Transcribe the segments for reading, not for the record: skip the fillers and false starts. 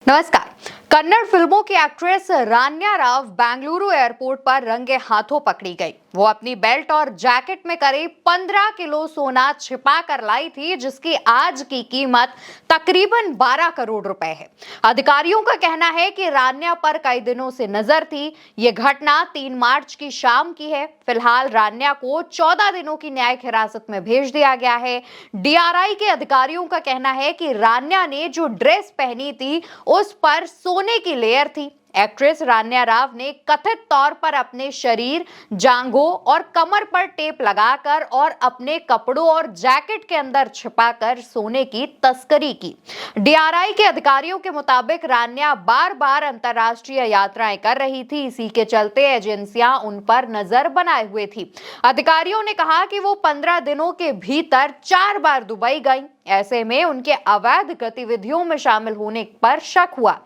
नमस्कार। कन्नड़ फिल्मों की एक्ट्रेस रान्या राव बेंगलुरु एयरपोर्ट पर रंगे हाथों पकड़ी गई। वो अपनी बेल्ट और जैकेट में करीब 15 किलो सोना छिपा कर लाई थी, जिसकी आज की कीमत तकरीबन 12 करोड़ रुपए है। अधिकारियों का कहना है कि रान्या पर कई दिनों से नजर थी। ये घटना 3 मार्च की शाम की है। फिलहाल रान्या को 14 दिनों की न्यायिक हिरासत में भेज दिया गया है। डीआरआई के अधिकारियों का कहना है कि रान्या ने जो ड्रेस पहनी थी उस पर सोने की लेयर थी। एक्ट्रेस रान्या राव ने कथित तौर पर अपने शरीर, जांघों और कमर पर टेप लगाकर और अपने कपड़ों और जैकेट के अंदर छिपाकर सोने की तस्करी की। डीआरआई के अधिकारियों के मुताबिक रान्या बार-बार अंतर्राष्ट्रीय यात्राएं कर रही थी। इसी के चलते एजेंसियां उन पर नजर बनाए हुए थी। अधिकारियों ने कहा कि वो 15 दिनों के भीतर 4 बार दुबई गई। ऐसे में उनके अवैध गतिविधियों में शामिल होने पर शक हुआ।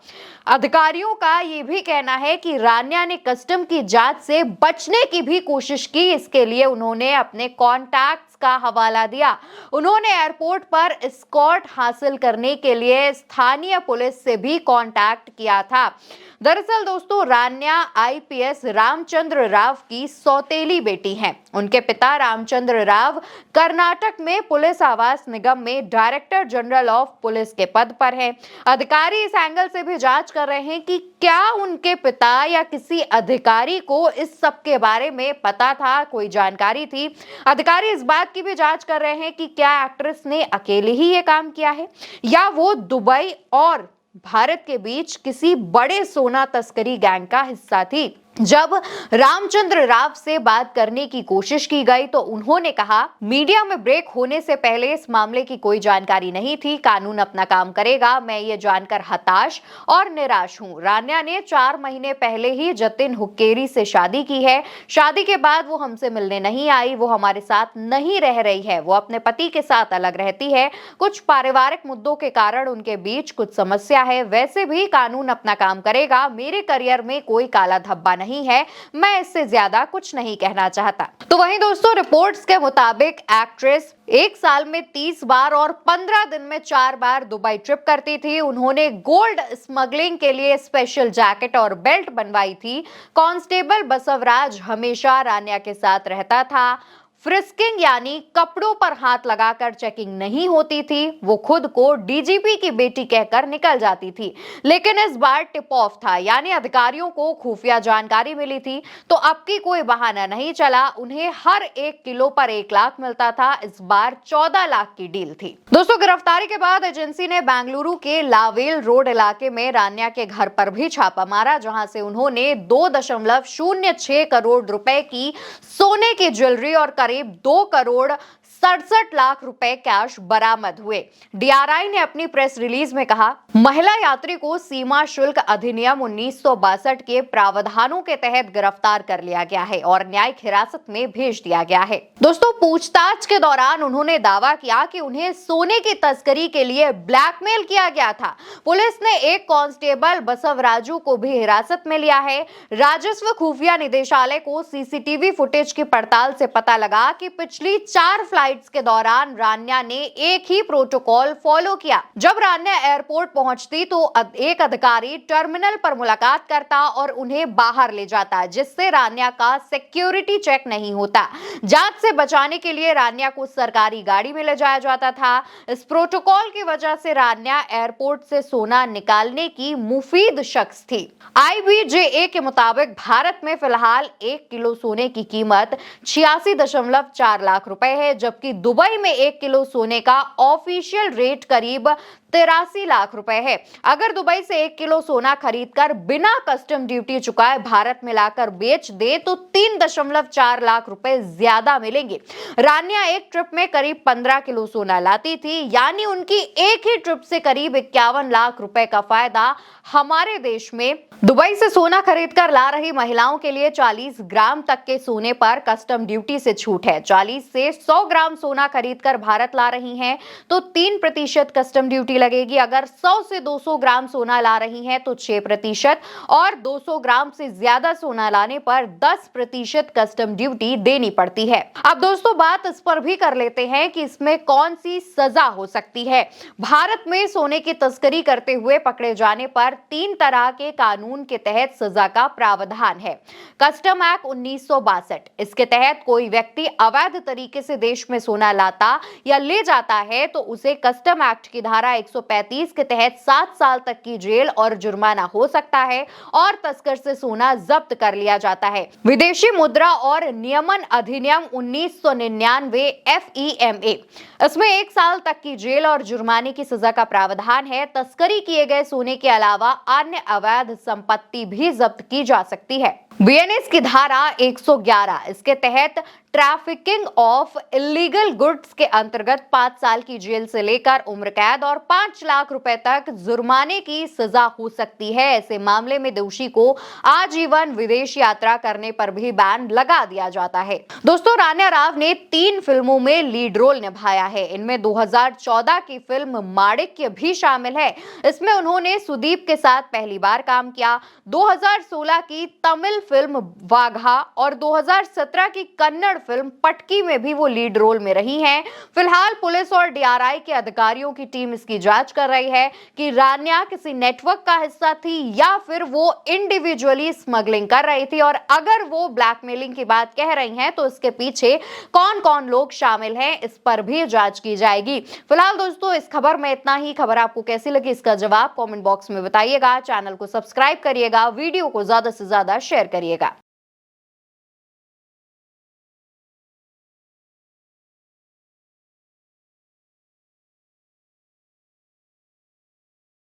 अधिकारियों का यह भी कहना है कि रान्या ने कस्टम की जांच से बचने की भी कोशिश की। इसके लिए उन्होंने अपने कॉन्टैक्ट्स का हवाला दिया। उन्होंने एयरपोर्ट पर एस्कॉर्ट हासिल करने के लिए स्थानीय पुलिस से भी कांटेक्ट किया था। दरअसल दोस्तों, रान्या आईपीएस रामचंद्र राव की सौतेली बेटी हैं। उनके पिता रामचंद्र राव कर्नाटक में पुलिस आवास निगम में डायरेक्टर जनरल ऑफ पुलिस के पद पर हैं। अधिकारी इस एंगल से भी जांच कर रहे हैं कि क्या उनके पिता या किसी अधिकारी को इस सब के बारे में पता था, कोई जानकारी थी। अधिकारी इस बात की भी जांच कर रहे हैं कि क्या एक्ट्रेस ने अकेले ही ये काम किया है या वो दुबई और भारत के बीच किसी बड़े सोना तस्करी गैंग का हिस्सा थी। जब रामचंद्र राव से बात करने की कोशिश की गई तो उन्होंने कहा, मीडिया में ब्रेक होने से पहले इस मामले की कोई जानकारी नहीं थी। कानून अपना काम करेगा। मैं ये जानकर हताश और निराश हूं। रान्या ने 4 महीने पहले ही जतिन हुक्केरी से शादी की है। शादी के बाद वो हमसे मिलने नहीं आई। वो हमारे साथ नहीं रह रही है। वो अपने पति के साथ अलग रहती है। कुछ पारिवारिक मुद्दों के कारण उनके बीच कुछ समस्या है। वैसे भी कानून अपना काम करेगा। मेरे करियर में कोई काला धब्बा नहीं है। मैं इससे ज्यादा कुछ नहीं कहना चाहता। तो वहीं दोस्तों, रिपोर्ट्स के मुताबिक एक्ट्रेस 1 साल में 30 बार और 15 दिन में 4 बार दुबई ट्रिप करती थी। उन्होंने गोल्ड स्मगलिंग के लिए स्पेशल जैकेट और बेल्ट बनवाई थी। कांस्टेबल बसवराज हमेशा रान्या के साथ रहता था। फ्रिस्किंग यानी कपड़ों पर हाथ लगाकर चेकिंग नहीं होती थी। वो खुद को डीजीपी की बेटी कहकर निकल जाती थी। लेकिन इस बार टिप ऑफ था, यानी अधिकारियों को खुफिया जानकारी मिली थी। तो अब की कोई बहाना नहीं चला। उन्हें हर 1 किलो पर 1 लाख मिलता था। इस बार 14 लाख की डील थी। दोस्तों, गिरफ्तारी के बाद एजेंसी ने बेंगलुरु के लावेल रोड इलाके में रान्या के घर पर भी छापा मारा, जहां से उन्होंने 2.06 करोड़ रुपए की सोने की ज्वेलरी और करीब 2 करोड़ 67 लाख रुपए कैश बरामद हुए। डीआरआई ने अपनी प्रेस रिलीज में कहा, महिला यात्री को सीमा शुल्क अधिनियम 1962 के प्रावधानों के तहत गिरफ्तार कर लिया गया है और न्यायिक हिरासत में भेज दिया गया है। दोस्तों, पूछताछ के दौरान उन्होंने दावा किया कि उन्हें सोने की तस्करी के लिए ब्लैकमेल किया गया था। पुलिस ने एक कांस्टेबल बसवराजू को भी हिरासत में लिया है। राजस्व खुफिया निदेशालय को सीसीटीवी फुटेज की पड़ताल से पता लगा कि पिछली 4 फ्लाइट्स के दौरान रान्या ने एक ही प्रोटोकॉल फॉलो किया। जब रान्या एयरपोर्ट पहुंचती तो एक अधिकारी टर्मिनल पर मुलाकात करता और उन्हें बाहर ले जाता, जिससे रान्या का सिक्योरिटी चेक नहीं होता। जांच से बचाने के लिए रान्या को सरकारी गाड़ी में ले जाया जाता था। इस प्रोटोकॉल की वजह से रान्या एयरपोर्ट से सोना निकालने की मुफीद शख्स थी। आईबीजेए के मुताबिक भारत में फिलहाल 1 किलो सोने की कीमत 86.4 लाख रुपए है, जबकि दुबई में 1 किलो सोने का ऑफिशियल रेट करीब 83 लाख रुपए है। अगर दुबई से 1 किलो सोना खरीदकर बिना कस्टम ड्यूटी चुकाए भारत में लाकर बेच दे तो 3.4 लाख रुपए ज्यादा मिलेंगे। रान्या एक ट्रिप में करीब 15 किलो सोना लाती थी, यानी उनकी एक ही ट्रिप से करीब 51 लाख रुपए का फायदा हमारे देश में। दुबई से सोना खरीदकर ला रही महिलाओं के लिए 40 ग्राम तक के सोने पर कस्टम ड्यूटी से छूट है। 40 से 100 ग्राम सोना खरीदकर भारत ला रही हैं तो 3% कस्टम ड्यूटी लगेगी। अगर 100 से 200 ग्राम सोना ला रही हैं तो 6% और 200 ग्राम से ज्यादा सोना लाने पर 10% कस्टम ड्यूटी देनी पड़ती है। अब दोस्तों बात इस पर भी कर लेते हैं कि इसमें कौन सी सजा हो सकती है। भारत में सोने की तस्करी करते हुए पकड़े जाने पर 3 तरह के कानून के तहत सजा का प्रावधान है। कस्टम एक्ट 1962, इसके तहत कोई व्यक्ति अवैध तरीके से देश में सोना लाता या ले जाता है तो उसे कस्टम एक्ट की धारा 135 के तहत 7 साल तक की जेल और जुर्माना हो सकता है और तस्कर से सोना जब्त कर लिया जाता है। विदेशी मुद्रा और नियमन अधिनियम 1999 FEMA, इसमें 1 साल तक की जेल और जुर्माने की सजा का प्रावधान है। तस्करी किए गए सोने के अलावा अन्य अवैध संपत्ति भी जब्त की जा सकती है। BNS की धारा 111, इसके तहत ट्रैफिकिंग ऑफ इलीगल गुड्स के अंतर्गत 5 साल की जेल से लेकर उम्र कैद और 5 लाख रुपए तक जुर्माने की सजा हो सकती है। ऐसे मामले में दोषी को आजीवन विदेश यात्रा करने पर भी बैन लगा दिया जाता है। दोस्तों, रान्या राव ने 3 फिल्मों में लीड रोल निभाया है। इनमें 2014 की फिल्म माणिक्य भी शामिल है। इसमें उन्होंने सुदीप के साथ पहली बार काम किया। 2016 की तमिल फिल्म वाघा और 2017 की कन्नड़ फिल्म पटकी में भी वो लीड रोल में रही हैं। फिलहाल पुलिस और DRI के अधिकारियों की टीम इसकी जांच कर रही है कि रान्या किसी नेटवर्क का हिस्सा थी या फिर वो इंडिविजुअली स्मगलिंग कर रही थी, और अगर वो ब्लैकमेलिंग की बात कह रही हैं तो इसके पीछे कौन कौन लोग शामिल हैं, इस पर भी जांच की जाएगी। फिलहाल दोस्तों, इस खबर में इतना ही। खबर आपको कैसी लगी इसका जवाब कमेंट बॉक्स में बताइएगा। चैनल को सब्सक्राइब करिएगा, वीडियो को ज्यादा से ज्यादा शेयर करिएगा।